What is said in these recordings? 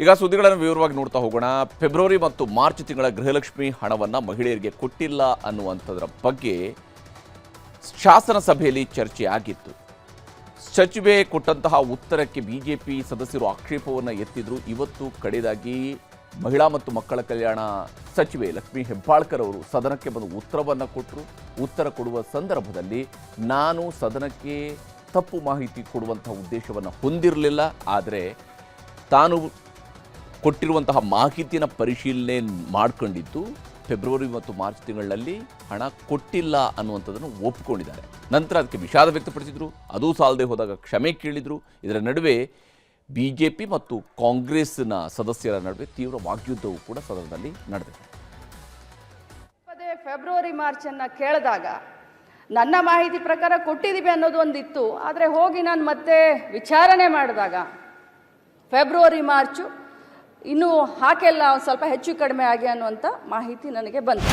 ಈಗ ಸುದ್ದಿಗಳನ್ನು ವಿವರವಾಗಿ ನೋಡ್ತಾ ಹೋಗೋಣ. ಫೆಬ್ರವರಿ ಮತ್ತು ಮಾರ್ಚ್ ತಿಂಗಳ ಗೃಹಲಕ್ಷ್ಮಿ ಹಣವನ್ನು ಮಹಿಳೆಯರಿಗೆ ಕೊಟ್ಟಿಲ್ಲ ಅನ್ನುವಂಥದ್ರ ಬಗ್ಗೆ ಶಾಸನ ಸಭೆಯಲ್ಲಿ ಚರ್ಚೆ ಆಗಿತ್ತು. ಸಚಿವೆ ಕೊಟ್ಟಂತಹ ಉತ್ತರಕ್ಕೆ ಬಿಜೆಪಿ ಸದಸ್ಯರು ಆಕ್ಷೇಪವನ್ನು ಎತ್ತಿದ್ರು. ಇವತ್ತು ಕಡೆದಾಗಿ ಮಹಿಳಾ ಮತ್ತು ಮಕ್ಕಳ ಕಲ್ಯಾಣ ಸಚಿವೆ ಲಕ್ಷ್ಮೀ ಹೆಬ್ಬಾಳ್ಕರ್ ಅವರು ಸದನಕ್ಕೆ ಬಂದು ಉತ್ತರವನ್ನು ಕೊಟ್ಟರು. ಉತ್ತರ ಕೊಡುವ ಸಂದರ್ಭದಲ್ಲಿ ನಾನು ಸದನಕ್ಕೆ ತಪ್ಪು ಮಾಹಿತಿ ಕೊಡುವಂತಹ ಉದ್ದೇಶವನ್ನು ಹೊಂದಿರಲಿಲ್ಲ, ಆದರೆ ತಾನು ಕೊಟ್ಟಿರುವಂತಹ ಮಾಹಿತಿನ ಪರಿಶೀಲನೆ ಮಾಡಿಕೊಂಡಿದ್ದು ಫೆಬ್ರವರಿ ಮತ್ತು ಮಾರ್ಚ್ ತಿಂಗಳಲ್ಲಿ ಹಣ ಕೊಟ್ಟಿಲ್ಲ ಅನ್ನುವಂಥದ್ದನ್ನು ಒಪ್ಪಿಕೊಂಡಿದ್ದಾರೆ. ನಂತರ ಅದಕ್ಕೆ ವಿಷಾದ ವ್ಯಕ್ತಪಡಿಸಿದರು. ಅದೂ ಸಾಲದೆ ಹೋದಾಗ ಕ್ಷಮೆ ಕೇಳಿದರು. ಇದರ ನಡುವೆ ಬಿಜೆಪಿ ಮತ್ತು ಕಾಂಗ್ರೆಸ್ನ ಸದಸ್ಯರ ನಡುವೆ ತೀವ್ರ ವಾಗ್ಯುದ್ಧವೂ ಕೂಡ ಸದನದಲ್ಲಿ ನಡೆದಿದೆ. ಪದೇ ಫೆಬ್ರವರಿ ಮಾರ್ಚನ್ನು ಕೇಳಿದಾಗ ನನ್ನ ಮಾಹಿತಿ ಪ್ರಕಾರ ಕೊಟ್ಟಿದ್ದೀವಿ ಅನ್ನೋದು ಒಂದಿತ್ತು, ಆದರೆ ಹೋಗಿ ನಾನು ಮತ್ತೆ ವಿಚಾರಣೆ ಮಾಡಿದಾಗ ಫೆಬ್ರವರಿ ಮಾರ್ಚು ಇನ್ನೂ ಹಾಕೆಲ್ಲ ಸ್ವಲ್ಪ ಹೆಚ್ಚು ಕಡಿಮೆ ಆಗಿ ಅನ್ನುವಂಥ ಮಾಹಿತಿ ನನಗೆ ಬಂತು.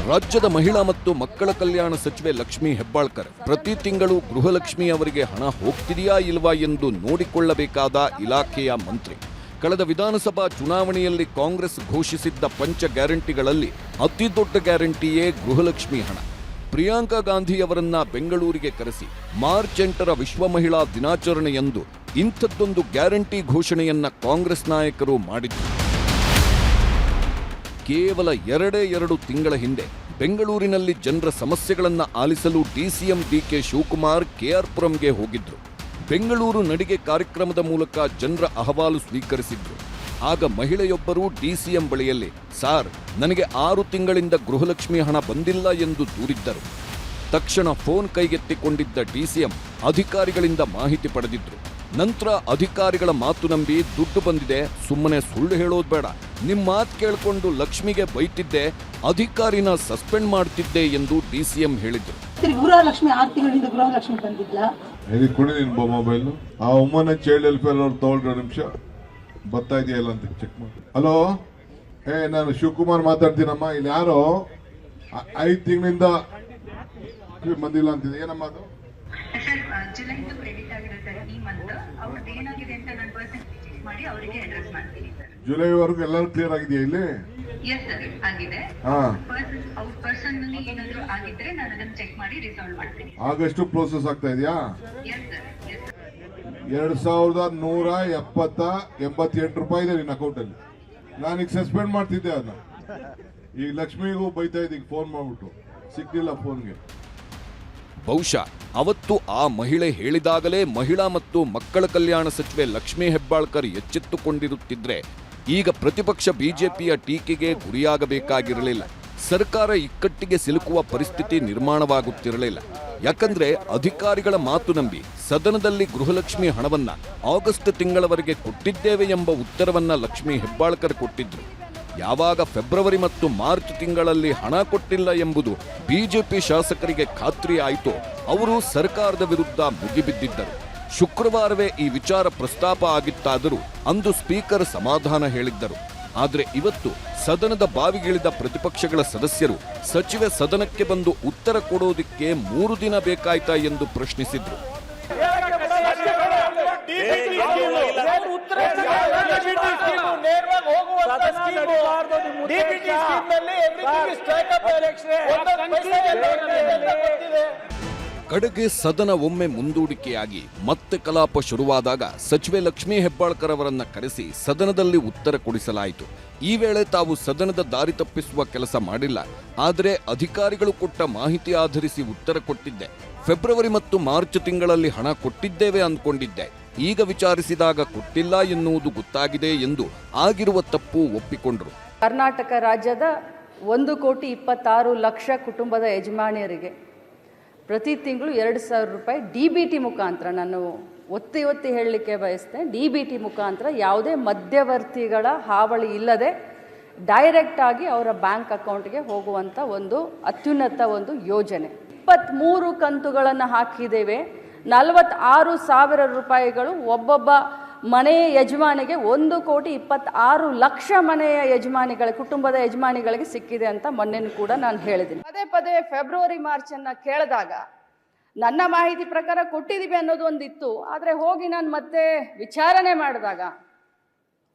ರಾಜ್ಯದ ಮಹಿಳಾ ಮತ್ತು ಮಕ್ಕಳ ಕಲ್ಯಾಣ ಸಚಿವೆ ಲಕ್ಷ್ಮೀ ಹೆಬ್ಬಾಳ್ಕರ್ ಪ್ರತಿ ತಿಂಗಳು ಗೃಹಲಕ್ಷ್ಮಿ ಅವರಿಗೆ ಹಣ ಹೋಗ್ತಿದೆಯಾ ಇಲ್ವಾ ಎಂದು ನೋಡಿಕೊಳ್ಳಬೇಕಾದ ಇಲಾಖೆಯ ಮಂತ್ರಿ. ಕಳೆದ ವಿಧಾನಸಭಾ ಚುನಾವಣೆಯಲ್ಲಿ ಕಾಂಗ್ರೆಸ್ ಘೋಷಿಸಿದ್ದ ಪಂಚ ಗ್ಯಾರಂಟಿಗಳಲ್ಲಿ ಅತಿ ದೊಡ್ಡ ಗ್ಯಾರಂಟಿಯೇ ಗೃಹಲಕ್ಷ್ಮಿ ಹಣ. ಪ್ರಿಯಾಂಕಾ ಗಾಂಧಿಯವರನ್ನ ಬೆಂಗಳೂರಿಗೆ ಕರೆಸಿ ಮಾರ್ಚ್ 8ರ ವಿಶ್ವ ಮಹಿಳಾ ದಿನಾಚರಣೆಯಂದು ಇಂಥದ್ದೊಂದು ಗ್ಯಾರಂಟಿ ಘೋಷಣೆಯನ್ನ ಕಾಂಗ್ರೆಸ್ ನಾಯಕರು ಮಾಡಿದ್ರು. ಕೇವಲ 2 ತಿಂಗಳ ಹಿಂದೆ ಬೆಂಗಳೂರಿನಲ್ಲಿ ಜನರ ಸಮಸ್ಯೆಗಳನ್ನ ಆಲಿಸಲು ಡಿಸಿಎಂ ಡಿಕೆ ಶಿವಕುಮಾರ್ ಕೆಆರ್ ಪುರಂಗೆ ಹೋಗಿದ್ರು. ಬೆಂಗಳೂರು ನಡಿಗೆ ಕಾರ್ಯಕ್ರಮದ ಮೂಲಕ ಜನರ ಅಹವಾಲು ಸ್ವೀಕರಿಸಿದ್ರು. ಆಗ ಮಹಿಳೆಯೊಬ್ಬರು ಡಿಸಿಎಂ ಬಳಿಯಲ್ಲಿ, ಸಾರ್, ನನಗೆ 6 ತಿಂಗಳಿಂದ ಗೃಹಲಕ್ಷ್ಮಿ ಹಣ ಬಂದಿಲ್ಲ ಎಂದು ದೂರಿದ್ದರು. ತಕ್ಷಣ ಫೋನ್ ಕೈಗೆತ್ತಿಕೊಂಡಿದ್ದ ಡಿಸಿಎಂ ಅಧಿಕಾರಿಗಳಿಂದ ಮಾಹಿತಿ ಪಡೆದಿದ್ರು. ನಂತರ ಅಧಿಕಾರಿಗಳ ಮಾತು ನಂಬಿ ದುಡ್ಡು ಬಂದಿದೆ, ಸುಮ್ಮನೆ ಸುಳ್ಳು ಹೇಳೋದು ಬೇಡ, ನಿಮ್ಮ ಮಾತು ಕೇಳಿಕೊಂಡು ಲಕ್ಷ್ಮಿಗೆ ಬೈತಿದ್ದೆ, ಅಧಿಕಾರಿನ ಸಸ್ಪೆಂಡ್ ಮಾಡ್ತಿದ್ದೆ ಎಂದು ಡಿಸಿಎಂ ಹೇಳಿದ್ರು. ಗೃಹಲಕ್ಷ್ಮಿ 6 ತಿಂಗಳಿಂದ ಗೃಹಲಕ್ಷ್ಮಿ ಬಂದಿಲ್ಲ. ಕೊಡಿ ನಿನ್ ಮೊಬೈಲ್. ಆ ಉಮ್ಮನ ಚೈಲ್ಡ್ ವೆಲ್ಫೇರ್ ಅವ್ರು ತಗೊಳ್ರಿ ನಿಮಿಷ ಬರ್ತಾ ಇದೆಯಲ್ಲ ಅಂತ ಚೆಕ್ ಮಾಡಿ. ಹಲೋ, ನಾನು ಶಿವಕುಮಾರ್ ಮಾತಾಡ್ತೀನಮ್ಮ. ಇಲ್ಲಿ ಯಾರೋ 5 ತಿಂಗಳಿಂದ ಬಂದಿಲ್ಲ ಅಂತಿದೆ. ಏನಮ್ಮ ಅದು? ಜುಲೈದು ಕ್ರೆಡಿಟ್ ಆಗಿದೆ ಸರ್ ಈ ಮಂತ್. ಅವ್ರದ್ದು ಏನಾಗಿದೆ ಅಂತ ನಾನು ಪರ್ಸನ್ ಚೆಕ್ ಮಾಡಿ ಅವರಿಗೆ ಅಡ್ರೆಸ್ ಮಾಡ್ತೀನಿ ಸರ್. ಜುಲೈವರೆಗೂ ಎಲ್ಲರೂ ಕ್ಲಿಯರ್ ಆಗಿದೆಯಾ ಇಲ್ಲಿ? ಎಸ್ ಸರ್ ಆಗಿದೆ. ಪರ್ಸನ್ ನಲ್ಲಿ ಏನಾದ್ರು ಆಗಿದ್ರೆ ನಾನು ಅದನ್ನ ಚೆಕ್ ಮಾಡಿ ರಿಸಾಲ್ವ್ ಮಾಡ್ತೀನಿ. ಆಗಷ್ಟು ಪ್ರೋಸೆಸ್ ಆಗ್ತಾ ಇದೆಯಾ? Yes sir. 2178 ರೂಪಾಯಿ ಇದೆ ನಿನ್ನ ಅಕೌಂಟ್ ಅಲ್ಲಿ. ನಾನೀಗ ಸಸ್ಪೆಂಡ್ ಮಾಡ್ತಿದ್ದೆ ಅದನ್ನ. ಈಗ ಲಕ್ಷ್ಮಿಗೂ ಬೈತಾ ಇದ್ದೀಗ ಫೋನ್ ಮಾಡ್ಬಿಟ್ಟು, ಸಿಕ್ಕಿಲ್ಲ ಫೋನ್ಗೆ. ಬಹುಶಃ ಅವತ್ತು ಆ ಮಹಿಳೆ ಹೇಳಿದಾಗಲೇ ಮಹಿಳಾ ಮತ್ತು ಮಕ್ಕಳ ಕಲ್ಯಾಣ ಸಚಿವೆ ಲಕ್ಷ್ಮೀ ಹೆಬ್ಬಾಳ್ಕರ್ ಎಚ್ಚೆತ್ತುಕೊಂಡಿರುತ್ತಿದ್ರೆ ಈಗ ಪ್ರತಿಪಕ್ಷ ಬಿಜೆಪಿಯ ಟೀಕೆಗೆ ಗುರಿಯಾಗಬೇಕಾಗಿರಲಿಲ್ಲ. ಸರ್ಕಾರ ಇಕ್ಕಟ್ಟಿಗೆ ಸಿಲುಕುವ ಪರಿಸ್ಥಿತಿ ನಿರ್ಮಾಣವಾಗುತ್ತಿರಲಿಲ್ಲ. ಯಾಕಂದ್ರೆ ಅಧಿಕಾರಿಗಳ ಮಾತು ನಂಬಿ ಸದನದಲ್ಲಿ ಗೃಹಲಕ್ಷ್ಮಿ ಹಣವನ್ನ ಆಗಸ್ಟ್ ತಿಂಗಳವರೆಗೆ ಕೊಟ್ಟಿದ್ದೇವೆ ಎಂಬ ಉತ್ತರವನ್ನ ಲಕ್ಷ್ಮೀ ಹೆಬ್ಬಾಳ್ಕರ್ ಕೊಟ್ಟಿದ್ರು. ಯಾವಾಗ ಫೆಬ್ರವರಿ ಮತ್ತು ಮಾರ್ಚ್ ತಿಂಗಳಲ್ಲಿ ಹಣ ಕೊಟ್ಟಿಲ್ಲ ಎಂಬುದು ಬಿಜೆಪಿ ಶಾಸಕರಿಗೆ ಖಾತ್ರಿ ಆಯಿತು, ಅವರು ಸರ್ಕಾರದ ವಿರುದ್ಧ ಮುಗಿಬಿದ್ದಿದ್ದರು. ಶುಕ್ರವಾರವೇ ಈ ವಿಚಾರ ಪ್ರಸ್ತಾಪ ಆಗಿತ್ತಾದರೂ ಅಂದು ಸ್ಪೀಕರ್ ಸಮಾಧಾನ ಹೇಳಿದ್ದರು. ಆದರೆ ಇವತ್ತು ಸದನದ ಬಾವಿಗಿಳಿದ ಪ್ರತಿಪಕ್ಷಗಳ ಸದಸ್ಯರು ಸಚಿವೆ ಸದನಕ್ಕೆ ಬಂದು ಉತ್ತರ ಕೊಡೋದಿಕ್ಕೆ 3 ದಿನ ಬೇಕಾಯ್ತಾ ಎಂದು ಪ್ರಶ್ನಿಸಿದ್ರು. ಕಡೆಗೆ ಸದನ ಒಮ್ಮೆ ಮುಂದೂಡಿಕೆಯಾಗಿ ಮತ್ತೆ ಕಲಾಪ ಶುರುವಾದಾಗ ಸಚಿವೆ ಲಕ್ಷ್ಮೀ ಹೆಬ್ಬಾಳ್ಕರ್ ಅವರನ್ನ ಕರೆಸಿ ಸದನದಲ್ಲಿ ಉತ್ತರ ಕೊಡಿಸಲಾಯಿತು. ಈ ವೇಳೆ ತಾವು ಸದನದ ದಾರಿ ತಪ್ಪಿಸುವ ಕೆಲಸ ಮಾಡಿಲ್ಲ, ಆದರೆ ಅಧಿಕಾರಿಗಳು ಕೊಟ್ಟ ಮಾಹಿತಿ ಆಧರಿಸಿ ಉತ್ತರ ಕೊಟ್ಟಿದ್ದೆ. ಫೆಬ್ರವರಿ ಮತ್ತು ಮಾರ್ಚ್ ತಿಂಗಳಲ್ಲಿ ಹಣ ಕೊಟ್ಟಿದ್ದೇವೆ ಅಂದ್ಕೊಂಡಿದ್ದೆ. ಈಗ ವಿಚಾರಿಸಿದಾಗ ಕೊಟ್ಟಿಲ್ಲ ಎನ್ನುವುದು ಗೊತ್ತಾಗಿದೆ ಎಂದು ಆಗಿರುವ ತಪ್ಪು ಒಪ್ಪಿಕೊಂಡರು. ಕರ್ನಾಟಕ ರಾಜ್ಯದ 1,26,00,000 ಕುಟುಂಬದ ಯಜಮಾನಿಯರಿಗೆ ಪ್ರತಿ ತಿಂಗಳು 2,000 ರೂಪಾಯಿ DBT ಮುಖಾಂತರ, ನಾನು ಒತ್ತಿ ಹೇಳಲಿಕ್ಕೆ ಬಯಸ್ತೇನೆ, DBT ಮುಖಾಂತರ ಯಾವುದೇ ಮಧ್ಯವರ್ತಿಗಳ ಹಾವಳಿ ಇಲ್ಲದೆ ಡೈರೆಕ್ಟ್ ಆಗಿ ಅವರ ಬ್ಯಾಂಕ್ ಅಕೌಂಟ್ಗೆ ಹೋಗುವಂಥ ಒಂದು ಅತ್ಯುನ್ನತ ಒಂದು ಯೋಜನೆ. 23 ಕಂತುಗಳನ್ನು ಹಾಕಿದ್ದೇವೆ. 46,000 ರೂಪಾಯಿಗಳು ಒಬ್ಬೊಬ್ಬ ಮನೆಯ ಯಜಮಾನಿಗೆ 1,26,00,000 ಮನೆಯ ಯಜಮಾನಿಗಳ ಕುಟುಂಬದ ಯಜಮಾನಿಗಳಿಗೆ ಸಿಕ್ಕಿದೆ ಅಂತ ಮೊನ್ನೆನೂ ಕೂಡ ನಾನು ಹೇಳಿದ್ದೀನಿ. ಪದೇ ಫೆಬ್ರವರಿ ಮಾರ್ಚನ್ನು ಕೇಳಿದಾಗ ನನ್ನ ಮಾಹಿತಿ ಪ್ರಕಾರ ಕೊಟ್ಟಿದ್ದೀವಿ ಅನ್ನೋದು ಒಂದಿತ್ತು, ಆದರೆ ಹೋಗಿ ನಾನು ಮತ್ತೆ ವಿಚಾರಣೆ ಮಾಡಿದಾಗ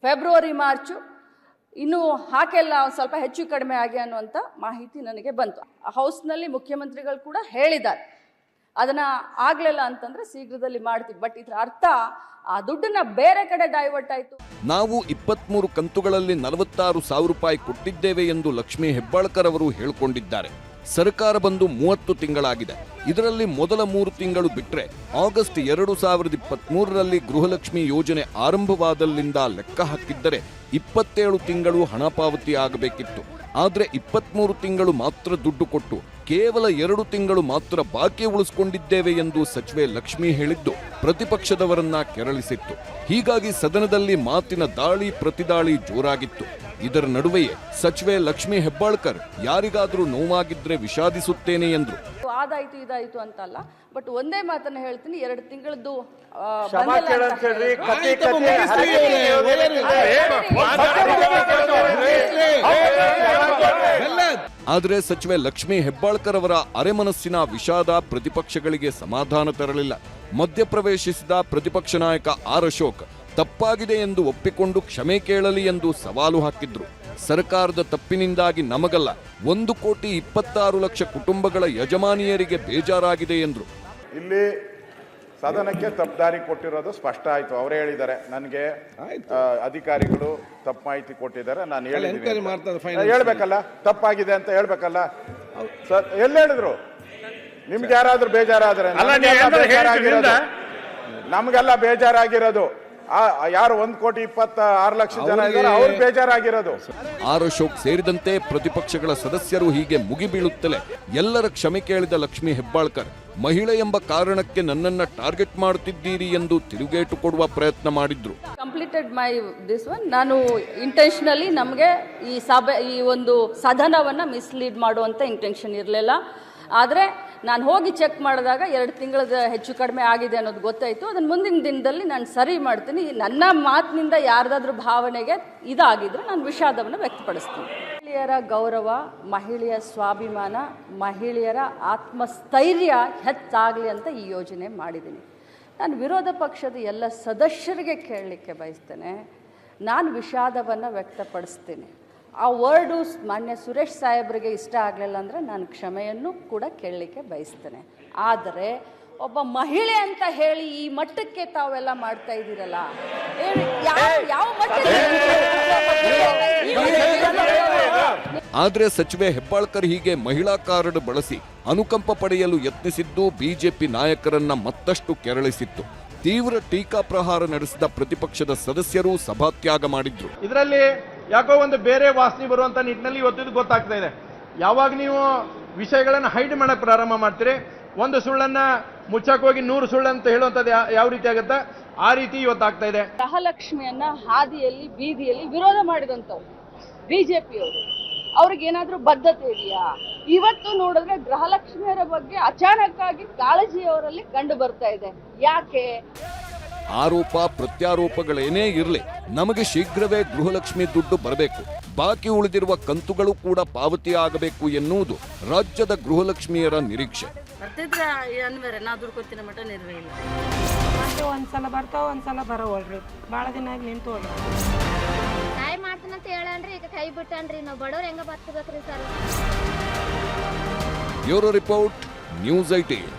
ಫೆಬ್ರವರಿ ಮಾರ್ಚು ಇನ್ನೂ ಹಾಕೆಲ್ಲ ಒಂದು ಸ್ವಲ್ಪ ಹೆಚ್ಚು ಕಡಿಮೆ ಆಗಿ ಅನ್ನುವಂಥ ಮಾಹಿತಿ ನನಗೆ ಬಂತು. ಹೌಸ್ನಲ್ಲಿ ಮುಖ್ಯಮಂತ್ರಿಗಳು ಕೂಡ ಹೇಳಿದ್ದಾರೆ ಅದನ್ನು ಆಗಲಿಲ್ಲ ಅಂತಂದರೆ ಶೀಘ್ರದಲ್ಲಿ ಮಾಡ್ತೀವಿ. ಬಟ್ ಇದರ ಅರ್ಥ ಆ ದುಡ್ಡನ್ನ ಬೇರೆ ಕಡೆ ಡೈವರ್ಟ್ ಆಯಿತು. ನಾವು 23 ಕಂತುಗಳಲ್ಲಿ 46,000 ರೂಪಾಯಿ ಕೊಟ್ಟಿದ್ದೇವೆ ಎಂದು ಲಕ್ಷ್ಮೀ ಹೆಬ್ಬಾಳ್ಕರ್ ಅವರು ಹೇಳಿಕೊಂಡಿದ್ದಾರೆ. ಸರ್ಕಾರ ಬಂದು 30 ತಿಂಗಳಾಗಿದೆ. ಇದರಲ್ಲಿ ಮೊದಲ 3 ತಿಂಗಳು ಬಿಟ್ಟರೆ ಆಗಸ್ಟ್ 2023ರಲ್ಲಿ ಗೃಹಲಕ್ಷ್ಮಿ ಯೋಜನೆ ಆರಂಭವಾದಲ್ಲಿಂದ ಲೆಕ್ಕ ಹಾಕಿದ್ದರೆ 27 ತಿಂಗಳು ಹಣ ಪಾವತಿ ಆಗಬೇಕಿತ್ತು. ಆದರೆ 23 ತಿಂಗಳು ಮಾತ್ರ ದುಡ್ಡು ಕೊಟ್ಟು ಕೇವಲ 2 ತಿಂಗಳು ಮಾತ್ರ ಬಾಕಿ ಉಳಿಸಿಕೊಂಡಿದ್ದೇವೆ ಎಂದು ಸಚಿವೆ ಲಕ್ಷ್ಮಿ ಹೇಳಿದ್ದು ಪ್ರತಿಪಕ್ಷದವರನ್ನ ಕೆರಳಿಸಿತ್ತು. ಹೀಗಾಗಿ ಸದನದಲ್ಲಿ ಮಾತಿನ ದಾಳಿ ಪ್ರತಿದಾಳಿ ಜೋರಾಗಿತ್ತು. ಇದರ ನಡುವೆಯೇ ಸಚಿವೆ ಲಕ್ಷ್ಮಿ ಹೆಬ್ಬಾಳ್ಕರ್ ಯಾರಿಗಾದ್ರೂ ನೋವಾಗಿದ್ರೆ ವಿಷಾದಿಸುತ್ತೇನೆ ಎಂದ್ರು. ಅದಾಯ್ತು ಇದಾಯ್ತು ಅಂತಲ್ಲ, ಬಟ್ ಒಂದೇ ಮಾತನ್ನ ಹೇಳ್ತೀನಿ, 2 ತಿಂಗಳದ್ದು ಆದರೆ ಸಚಿವೆ ಲಕ್ಷ್ಮಿ ಹೆಬ್ಬಾಳ್ಕರ್ ಅವರ ಅರೆಮನಸ್ಸಿನ ವಿಷಾದ ಪ್ರತಿಪಕ್ಷಗಳಿಗೆ ಸಮಾಧಾನ ತರಲಿಲ್ಲ. ಮಧ್ಯಪ್ರವೇಶಿಸಿದ ಪ್ರತಿಪಕ್ಷ ನಾಯಕ ಆರ್ ಅಶೋಕ್ ತಪ್ಪಾಗಿದೆ ಎಂದು ಒಪ್ಪಿಕೊಂಡು ಕ್ಷಮೆ ಕೇಳಲಿ ಎಂದು ಸವಾಲು ಹಾಕಿದ್ರು. ಸರ್ಕಾರದ ತಪ್ಪಿನಿಂದಾಗಿ ನಮಗಲ್ಲ 1,26,00,000 ಕುಟುಂಬಗಳ ಯಜಮಾನಿಯರಿಗೆ ಬೇಜಾರಾಗಿದೆ ಎಂದ್ರು. ಇಲ್ಲಿ ಸದನಕ್ಕೆ ತಪ್ಪುದಾರಿ ಕೊಟ್ಟಿರೋದು ಸ್ಪಷ್ಟ ಆಯ್ತು. ಅವರೇ ಹೇಳಿದ್ದಾರೆ, ನನಗೆ ಅಧಿಕಾರಿಗಳು ತಪ್ಪು ಮಾಹಿತಿ ಕೊಟ್ಟಿದ್ದಾರೆ, ನಾನು ಹೇಳ್ಬೇಕಲ್ಲ, ತಪ್ಪಾಗಿದೆ ಅಂತ ಹೇಳ್ಬೇಕಲ್ಲ. ಎಲ್ಲಿ ಹೇಳಿದ್ರು? ನಿಮ್ಗೆ ಯಾರಾದ್ರೂ ಬೇಜಾರಾದ್ರೆ? ನಮ್ಗೆಲ್ಲ ಬೇಜಾರಾಗಿರೋದು ಯಾರು 1,26,00,000 ಜನ ಇದ್ದಾರೆ, ಅವ್ರು ಬೇಜಾರಾಗಿರೋದು. ಆರ್ ಅಶೋಕ್ ಸೇರಿದಂತೆ ಪ್ರತಿಪಕ್ಷಗಳ ಸದಸ್ಯರು ಹೀಗೆ ಮುಗಿಬೀಳುತ್ತಲೇ ಎಲ್ಲರ ಕ್ಷಮೆ ಕೇಳಿದ ಲಕ್ಷ್ಮಿ ಹೆಬ್ಬಾಳ್ಕರ್, ಮಹಿಳೆ ಎಂಬ ಕಾರಣಕ್ಕೆ ನನ್ನನ್ನ ಟಾರ್ಗೆಟ್ ಮಾಡುತ್ತಿದ್ದೀರಿ ಎಂದು ತಿರುಗೇಟು ಕೊಡುವ ಪ್ರಯತ್ನ ಮಾಡಿದ್ರು. Completed my this one. ನಾನು ಇಂಟೆನ್ಷನಲಿ ನಮಗೆ ಈ ಒಂದು ಸದನವನ್ನು ಮಿಸ್ಲೀಡ್ ಮಾಡುವಂಥ ಇಂಟೆನ್ಷನ್ ಇರಲಿಲ್ಲ. ಆದರೆ ನಾನು ಹೋಗಿ ಚೆಕ್ ಮಾಡಿದಾಗ 2 ತಿಂಗಳದ ಹೆಚ್ಚು ಕಡಿಮೆ ಆಗಿದೆ ಅನ್ನೋದು ಗೊತ್ತಾಯಿತು. ಅದನ್ನು ಮುಂದಿನ ದಿನದಲ್ಲಿ ನಾನು ಸರಿ ಮಾಡ್ತೀನಿ. ನನ್ನ ಮಾತಿನಿಂದ ಯಾರ್ದಾದ್ರೂ ಭಾವನೆಗೆ ಇದಾಗಿದ್ರೆ ನಾನು ವಿಷಾದವನ್ನು ವ್ಯಕ್ತಪಡಿಸ್ತೀನಿ. ಮಹಿಳೆಯರ ಗೌರವ, ಮಹಿಳೆಯ ಸ್ವಾಭಿಮಾನ, ಮಹಿಳೆಯರ ಆತ್ಮಸ್ಥೈರ್ಯ ಹೆಚ್ಚಾಗಲಿ ಅಂತ ಈ ಯೋಜನೆ ಮಾಡಿದ್ದೀನಿ. ನಾನು ವಿರೋಧ ಪಕ್ಷದ ಎಲ್ಲ ಸದಸ್ಯರಿಗೆ ಕೇಳಲಿಕ್ಕೆ ಬಯಸ್ತೇನೆ, ನಾನು ವಿಷಾದವನ್ನು ವ್ಯಕ್ತಪಡಿಸ್ತೀನಿ. ಆ ವರ್ಡು ಮಾನ್ಯ ಸುರೇಶ್ ಸಾಹೇಬ್ರಿಗೆ ಇಷ್ಟ ಆಗಲಿಲ್ಲ ಅಂದರೆ ನಾನು ಕ್ಷಮೆಯನ್ನು ಕೂಡ ಕೇಳಲಿಕ್ಕೆ ಬಯಸ್ತೇನೆ. ಆದರೆ ಒಬ್ಬ ಮಹಿಳೆ ಅಂತ ಹೇಳಿ ಈ ಮಟ್ಟಕ್ಕೆ ತಾವೆಲ್ಲ ಮಾಡ್ತಾ ಇದ್ದೀರಲ್ಲ, ಯಾವ ಆದರೆ ಸಚಿವೆ ಹೆಬ್ಬಾಳ್ಕರ್ ಹೀಗೆ ಮಹಿಳಾ ಕಾರ್ಡ್ ಬಳಸಿ ಅನುಕಂಪ ಪಡೆಯಲು ಯತ್ನಿಸಿದ್ದು ಬಿಜೆಪಿ ನಾಯಕರನ್ನ ಮತ್ತಷ್ಟು ಕೆರಳಿಸಿತ್ತು. ತೀವ್ರ ಟೀಕಾ ಪ್ರಹಾರ ನಡೆಸಿದ ಪ್ರತಿಪಕ್ಷದ ಸದಸ್ಯರು ಸಭಾತ್ಯಾಗ ಮಾಡಿದ್ರು. ಇದರಲ್ಲಿ ಯಾಕೋ ಒಂದು ಬೇರೆ ವಾಸನೆ ಬರುವಂತ ನಿಟ್ಟಿನಲ್ಲಿ ಇವತ್ತು ಗೊತ್ತಾಗ್ತಾ ಇದೆ. ಯಾವಾಗ ನೀವು ವಿಷಯಗಳನ್ನು ಹೈಡ್ ಮಾಡಕ್ ಪ್ರಾರಂಭ ಮಾಡ್ತೀರಿ, ಒಂದು ಸುಳ್ಳನ್ನ ಮುಚ್ಚಕ್ ಹೋಗಿ 100 ಸುಳ್ಳು ಅಂತ ಹೇಳುವಂಥದ್ದು ಯಾವ ರೀತಿ ಆಗುತ್ತೆ, ಆ ರೀತಿ ಇವತ್ತಾಗ್ತಾ ಇದೆ. ಗೃಹಲಕ್ಷ್ಮಿಯನ್ನ ಹಾದಿಯಲ್ಲಿ ಬೀದಿಯಲ್ಲಿ ವಿರೋಧ ಮಾಡಿದಂಥವ್ರು ಬಿಜೆಪಿಯವರು, ಅವ್ರಿಗೇನಾದ್ರೂ ಬದ್ಧತೆ ಇದೆಯಾ? ಇವತ್ತು ನೋಡಿದ್ರೆ ಗೃಹಲಕ್ಷ್ಮಿಯರ ಬಗ್ಗೆ ಅಚಾನಕ್ ಆಗಿ ಕಾಳಜಿ ಅವರಲ್ಲಿ ಕಂಡು ಬರ್ತಾ ಇದೆ. ಯಾಕೆ? ಆರೋಪ ಪ್ರತ್ಯಾರೋಪಗಳೇನೇ ಇರಲಿ, ನಮಗೆ ಶೀಘ್ರವೇ ಗೃಹಲಕ್ಷ್ಮಿ ದುಡ್ಡು ಬರಬೇಕು, ಬಾಕಿ ಉಳಿದಿರುವ ಕಂತುಗಳು ಕೂಡ ಪಾವತಿ ಆಗಬೇಕು ಎನ್ನುವುದು ರಾಜ್ಯದ ಗೃಹಲಕ್ಷ್ಮಿಯರ ನಿರೀಕ್ಷೆ. ಒಂದ್ಸಲ ಬರ್ತಾವ, ಒಂದ್ಸಲ ಬರೋವಲ್ರಿ. ಭಾಳ ದಿನ ಆಗಿ ನಿಂತು ಹೋಗ್ರಿ. ಕಾಯಿ ಮಾಡ್ತಾನಂತ ಹೇಳನ್ರಿ, ಈಗ ಕೈ ಬಿಟ್ಟನ್ರಿ. ನಾವು ಬಡವ್ರು ಹೆಂಗ ಬರ್ತಬೇಕ್ರಿ ಸರ್? Bureau report, news 18.